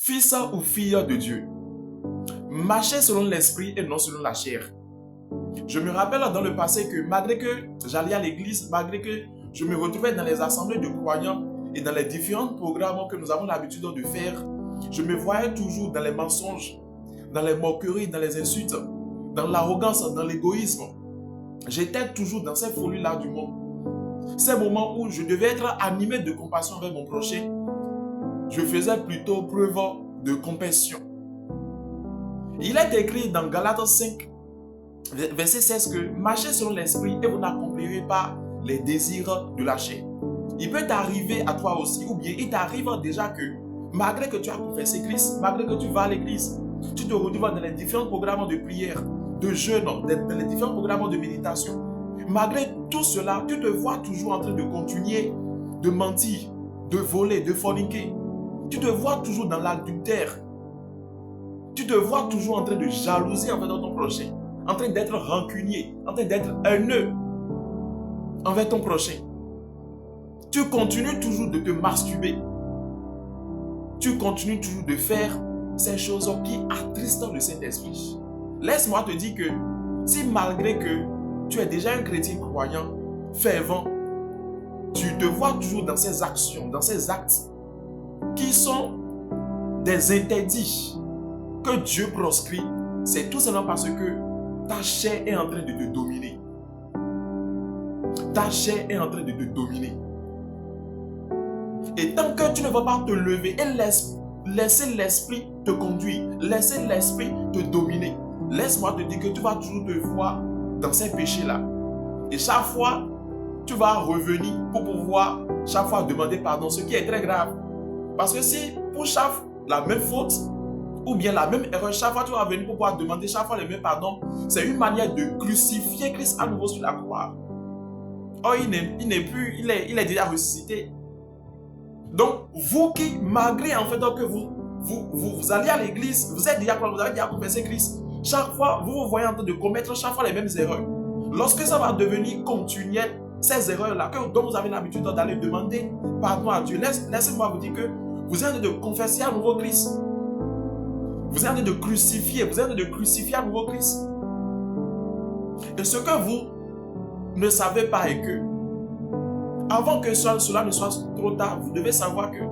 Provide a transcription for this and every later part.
Fils ou fille de Dieu, marchez selon l'esprit et non selon la chair. Je me rappelle dans le passé que malgré que j'allais à l'église, malgré que je me retrouvais dans les assemblées de croyants et dans les différents programmes que nous avons l'habitude de faire, je me voyais toujours dans les mensonges, dans les moqueries, dans les insultes, dans l'arrogance, dans l'égoïsme. J'étais toujours dans ces folies-là du monde. Ces moments où je devais être animé de compassion avec mon prochain, je faisais plutôt preuve de compassion. Il est écrit dans Galates 5, verset 16 que marchez selon l'esprit et vous n'accomplirez pas les désirs de la chair. Il peut t'arriver à toi aussi, ou bien il t'arrive déjà que malgré que tu as confessé Christ, malgré que tu vas à l'église, tu te retrouves dans les différents programmes de prière, de jeûne, dans les différents programmes de méditation. Malgré tout cela, tu te vois toujours en train de continuer de mentir, de voler, de forniquer. Tu te vois toujours dans l'adultère. Tu te vois toujours en train de jalouser envers ton prochain, en train d'être rancunier, en train d'être haineux envers ton prochain. Tu continues toujours de te masturber. Tu continues toujours de faire ces choses qui attristent le Saint-Esprit. Laisse-moi te dire que si malgré que tu es déjà un chrétien croyant, fervent, tu te vois toujours dans ces actions, dans ces actes qui sont des interdits que Dieu proscrit, c'est tout simplement parce que ta chair est en train de te dominer. Ta chair est en train de te dominer. Et tant que tu ne vas pas te lever et laisser l'esprit te conduire, laisser l'esprit te dominer, laisse-moi te dire que tu vas toujours te voir dans ces péchés-là. Et chaque fois, tu vas revenir pour pouvoir chaque fois demander pardon, ce qui est très grave. Parce que si pour la même faute, ou bien la même erreur, chaque fois tu vas venir pour pouvoir demander chaque fois le même pardon, c'est une manière de crucifier Christ à nouveau sur la croix. Oh, il n'est plus, il est déjà ressuscité. Donc, vous qui, malgré en fait que vous allez à l'église, vous avez déjà confessé Christ, chaque fois, vous vous voyez en train de commettre chaque fois les mêmes erreurs. Lorsque ça va devenir continuel, ces erreurs-là, dont vous avez l'habitude d'aller demander pardon à Dieu, laissez-moi vous dire que vous êtes en train de confesser à nouveau Christ. Vous êtes en train de crucifier, vous êtes en train de crucifier à nouveau Christ. Et ce que vous ne savez pas est que, avant que cela ne soit trop tard, vous devez savoir que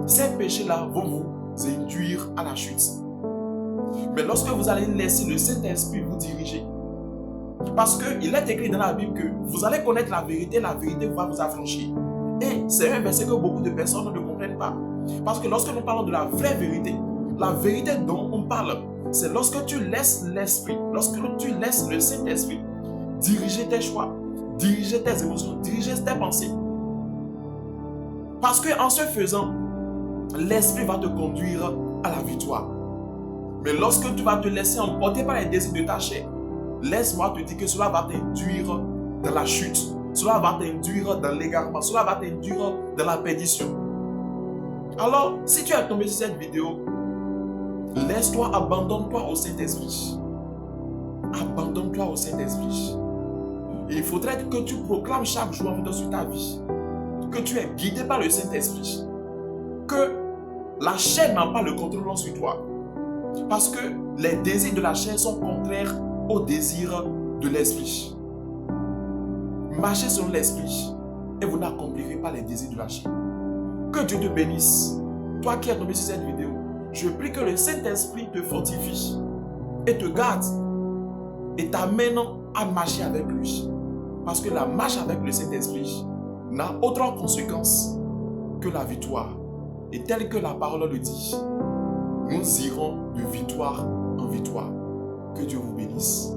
ces péchés-là vont vous induire à la chute. Mais lorsque vous allez laisser le Saint-Esprit vous diriger, parce qu'il est écrit dans la Bible que vous allez connaître la vérité va vous affranchir. Et c'est un verset que beaucoup de personnes ne comprennent pas. Parce que lorsque nous parlons de la vraie vérité, la vérité dont on parle, c'est lorsque tu laisses l'Esprit, lorsque tu laisses le Saint-Esprit diriger tes choix, diriger tes émotions, diriger tes pensées. Parce qu'en ce faisant, l'Esprit va te conduire à la victoire. Mais lorsque tu vas te laisser emporter par les désirs de ta chair, laisse-moi te dire que cela va t'induire dans la chute, cela va t'induire dans l'égarement, cela va t'induire dans la perdition. Alors, si tu es tombé sur cette vidéo, laisse-toi, abandonne-toi au Saint-Esprit. Abandonne-toi au Saint-Esprit. Et il faudrait que tu proclames chaque jour sur ta vie que tu es guidé par le Saint-Esprit. Que la chair n'a pas le contrôle sur toi. Parce que les désirs de la chair sont contraires aux désirs de l'Esprit. Marchez selon l'Esprit et vous n'accomplirez pas les désirs de la chair. Que Dieu te bénisse. Toi qui es tombé sur cette vidéo, je prie que le Saint-Esprit te fortifie et te garde et t'amène à marcher avec lui. Parce que la marche avec le Saint-Esprit n'a autre conséquence que la victoire. Et tel que la parole le dit, nous irons de victoire en victoire. Que Dieu vous bénisse.